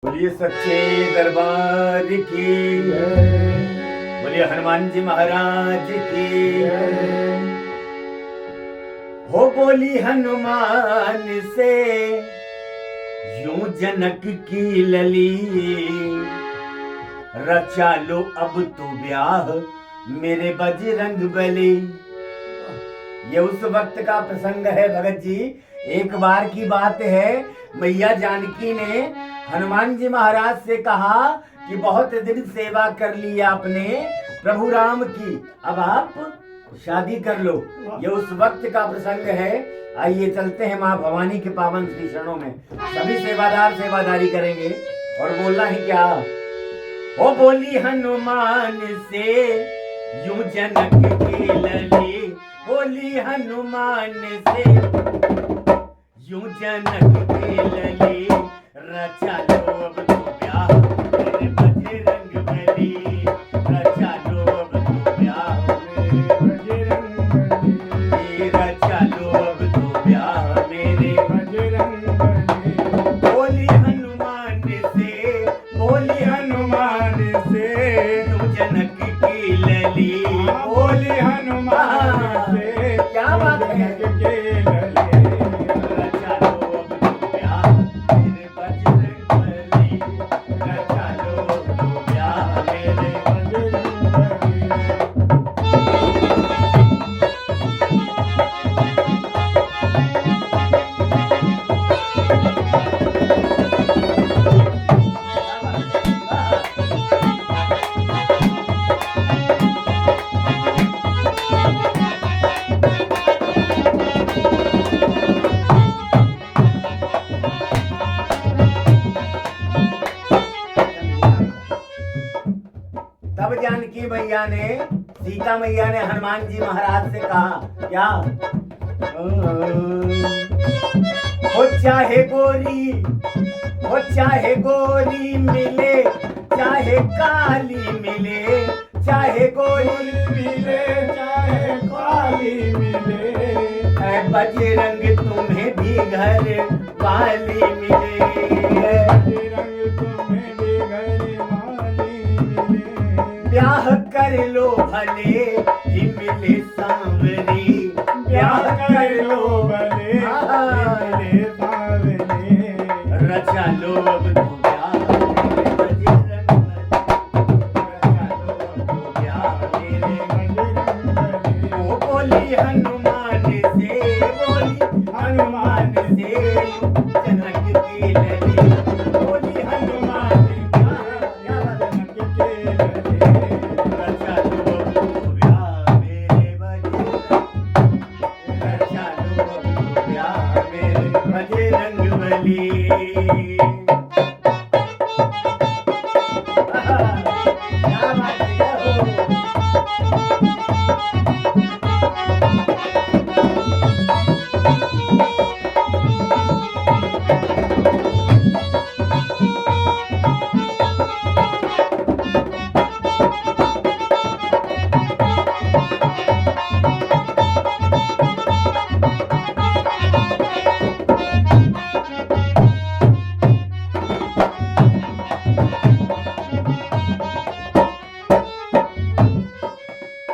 बोलिए सच्चे दरबार की बोलिए हनुमान जी महाराज की हो। बोली हनुमान से यूं जनक की लली, रचा लो अब तो ब्याह मेरे बजरंग बली। ये उस वक्त का प्रसंग है भगत जी। एक बार की बात है, मैया जानकी ने हनुमान जी महाराज से कहा कि बहुत दिन सेवा कर ली आपने प्रभु राम की, अब आप शादी कर लो। ये उस वक्त का प्रसंग है। आइए चलते हैं माँ भवानी के पावन श्री चरणों में। सभी सेवादार सेवादारी करेंगे और बोलना है क्या। ओ बोली हनुमान से यूं जनक की लली, बोली हनुमान से यूं जनक की लली, रचा लो अब तो ब्याह मेरे बजरंग बली, रचा लो अब तो ब्याह मेरे बजरंग बली, रचा लो अब तो ब्याह मेरे बजरंग बली। बोली हनुमान से, बोली हनुमान से यूं जनक की लली, बोली हनुमान से क्या बात है के लली, रचा लो अब तो ब्याह मेरे बजरंग बली, रचा लो अब तो ब्याह मेरे बजरंग तब जानकी मैया ने, सीता मैया ने हनुमान जी महाराज से कहा क्या, हो चाहे गोरी, हो चाहे गोरी मिले, चाहे काली मिले, चाहे गोरी मिले, चाहे काली मिले, ऐ बजरंग तुम्हें भी घर वाली मिले, बजरंग तुम्हें भी घर वाली मिले, ब्याह कर लो भले ही मिले सांवरी, ब्याह कर लो भले ही मिले सांवरी, रचा लो अब तो ब्याह मेरे बजरंग बली, रचा लो अब तो ब्याह मेरे बजरंग बली। ओ बोली हनुमान से, बोली हनुमान से जनक की लली, बोली हनुमान क्या जनक की लली, रचा लो अब तो ब्याह मेरे बजरंग, रचा लो अब तो ब्याह मेरे बजरंग बली। क्या बात है हो।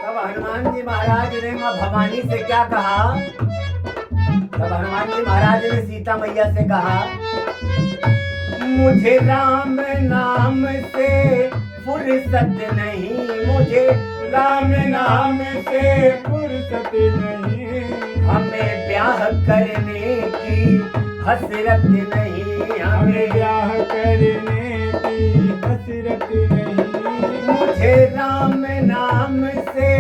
तब हनुमान जी महाराज ने माँ भवानी से क्या कहा, तब हनुमान जी महाराज ने सीता मैया से कहा, मुझे राम नाम से फुर्सत नहीं, मुझे राम नाम से फुर्सत नहीं, हमें ब्याह करने की हसरत नहीं, हमें ब्याह करने की हसरत नहीं, मुझे राम नाम से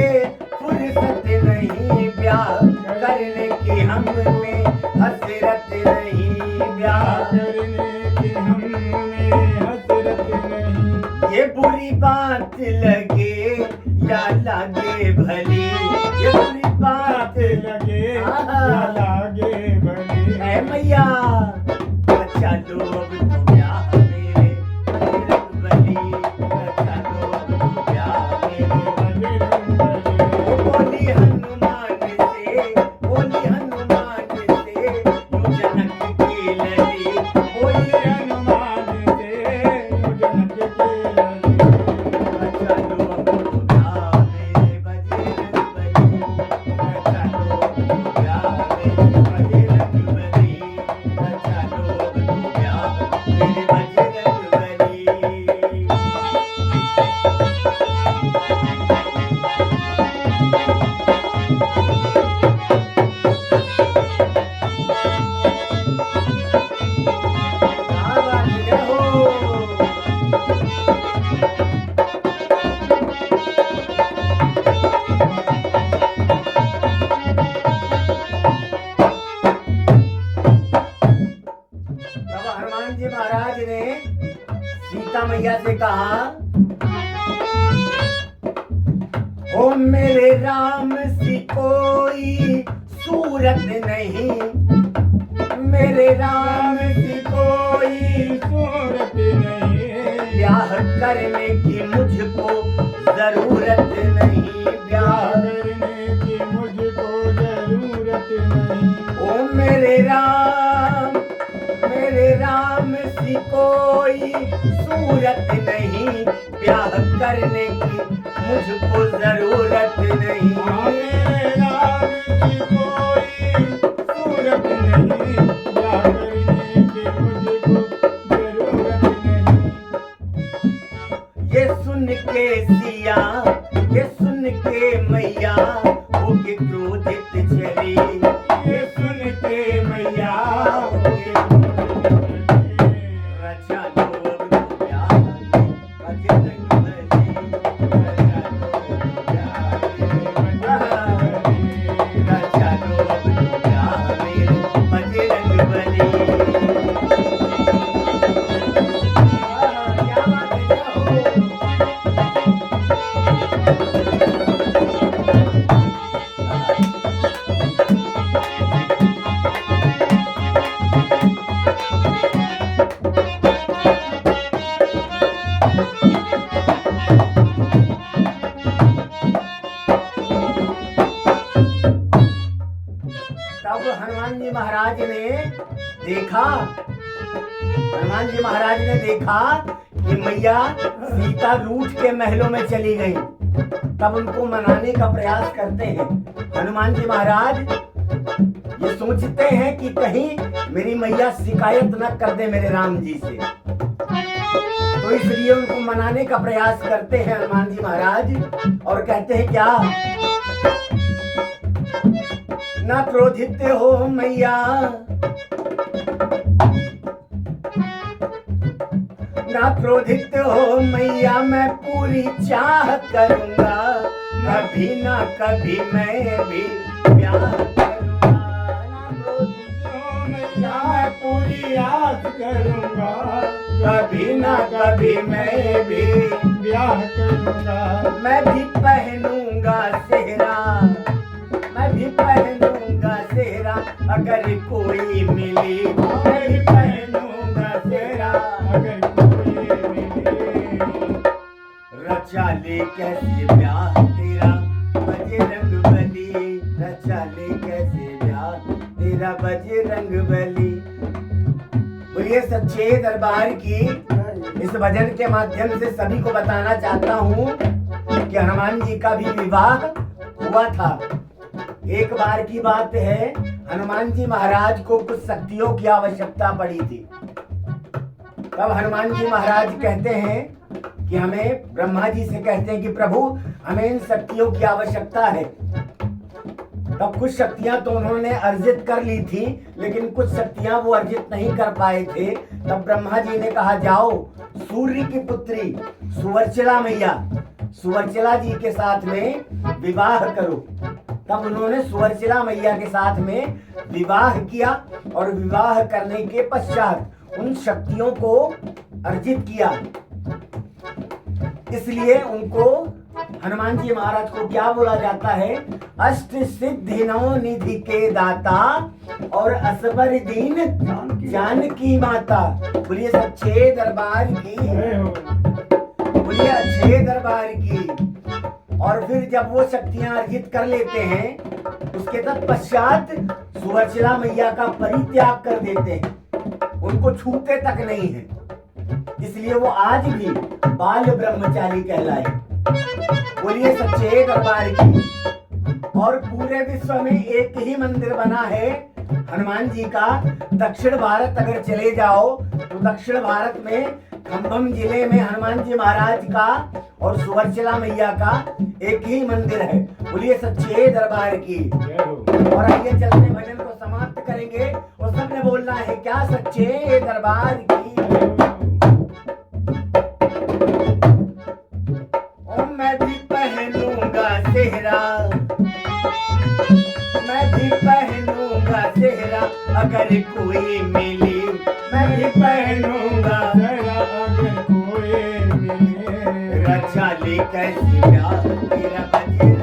फुर्सत नहीं, ब्याह करने की हम में हसरत नहीं, ब्याह करने की हम में हसरत नहीं। ये बुरी बात लगे या लागे भली, ये बुरी बात लगे या लागे भली, ऐ मैया रचा लो अब तो ब्याह मेरे बजरंग बली, रचा लो अब तो ब्याह मेरे बजरंग बली। ओ बोली हनुमान से, बोली हनुमान से यूं जनक की लली, बोली हनुमान से सीता मैया से कहा, ओ मेरे राम सी कोई सूरत नहीं, मेरे राम सी कोई सूरत नहीं, ब्याह करने की मुझको जरूरत नहीं, ब्याह करने की मुझको जरूरत नहीं। ओ मेरे राम सी कोई सूरत नहीं, ब्याह करने की मुझको जरूरत नहीं। मेरे राम की कोई सूरत नहीं, ब्याह करने की मुझको जरूरत नहीं। ये सुन के सिया, ये सुन के मैया होके क्रोधित चली, ये सुन के मैया रचा लो अब तो प्यार, बजरंग बली, रचा लो अब तो प्यार, रचा लो अब तो प्यार, बजरंग बली। क्या बात है, क्या हो? तब हनुमान जी महाराज ने देखा, हनुमान जी महाराज ने देखा कि मैया सीता रूठ के महलों में चली गई। तब उनको मनाने का प्रयास करते हैं। हनुमान जी महाराज ये सोचते हैं कि कहीं मेरी मैया शिकायत न कर दे मेरे राम जी से, तो इसलिए उनको मनाने का प्रयास करते हैं हनुमान जी महाराज, और कहते हैं क्या, ना क्रोधित हो मैया, ना क्रोधित हो मैया, मैं पूरी चाह करूंगा, कभी ना कभी मैं भी ब्याह करूंगा। ना क्रोधित हो मैया, मैं पूरी आस करूंगा, कभी ना कभी मैं भी ब्याह करूंगा। मैं भी पहनूंगा सेहरा, मैं भी पहनूंगा सेहरा, अगर कोई मिली मैं भी पहनूंगा सेहरा, अगर कोई मिले। रचा ले कैसे ब्याह तेरा बजरंग बली, रचा ले कैसे ब्याह तेरा बजरंग बली। बोलिए सच्चे दरबार की। इस भजन के माध्यम से सभी को बताना चाहता हूँ कि हनुमान जी का भी विवाह हुआ था। एक बार की बात है, हनुमान जी महाराज को कुछ शक्तियों की आवश्यकता पड़ी थी। तब हनुमान जी महाराज कहते हैं कि हमें, ब्रह्मा जी से कहते हैं कि प्रभु हमें इन शक्तियों की आवश्यकता है। तब कुछ शक्तियां तो उन्होंने अर्जित कर ली थी, लेकिन कुछ शक्तियां वो अर्जित नहीं कर पाए थे। तब ब्रह्मा जी ने कहा, जाओ सूर्य की पुत्री सुवर्चला मैया, सुवर्चला जी के साथ में विवाह करो। तब उन्होंने सुवर्चला मैया के साथ में विवाह किया, और विवाह करने के पश्चात उन शक्तियों को अर्जित किया। इसलिए उनको, हनुमान जी महाराज को क्या बोला जाता है, अष्ट सिद्धि नौ निधि के दाता और असबर दीन जानकी माता। बोलिए सच्चे दरबार की, बोलिए अच्छे दरबार की। और फिर जब वो शक्तियां अर्जित कर लेते हैं, उसके तत्पश्चात सुवर्चला मैया का परित्याग कर देते हैं, उनको छूते तक नहीं है। इसलिए वो आज भी बाल ब्रह्मचारी कहलाए। बोलिए सच्चे दरबार की। और पूरे विश्व में एक ही मंदिर बना है हनुमान जी का। दक्षिण भारत अगर चले जाओ तो दक्षिण भारत में खम्भम जिले में हनुमान जी महाराज का और सुवर्चला मैया का एक ही मंदिर है। बोलिए सच्चे दरबार की। और आइए चलते भजन को समाप्त करेंगे, और सबने बोलना है क्या, सच्चे दरबार की। ओ मैं भी पहनूंगा सेहरा, मैं भी पहनूंगा सेहरा, अगर कोई मिली मैं भी पहनूंगा। अगर कोई कैसे ब्याह तेरा बजरंग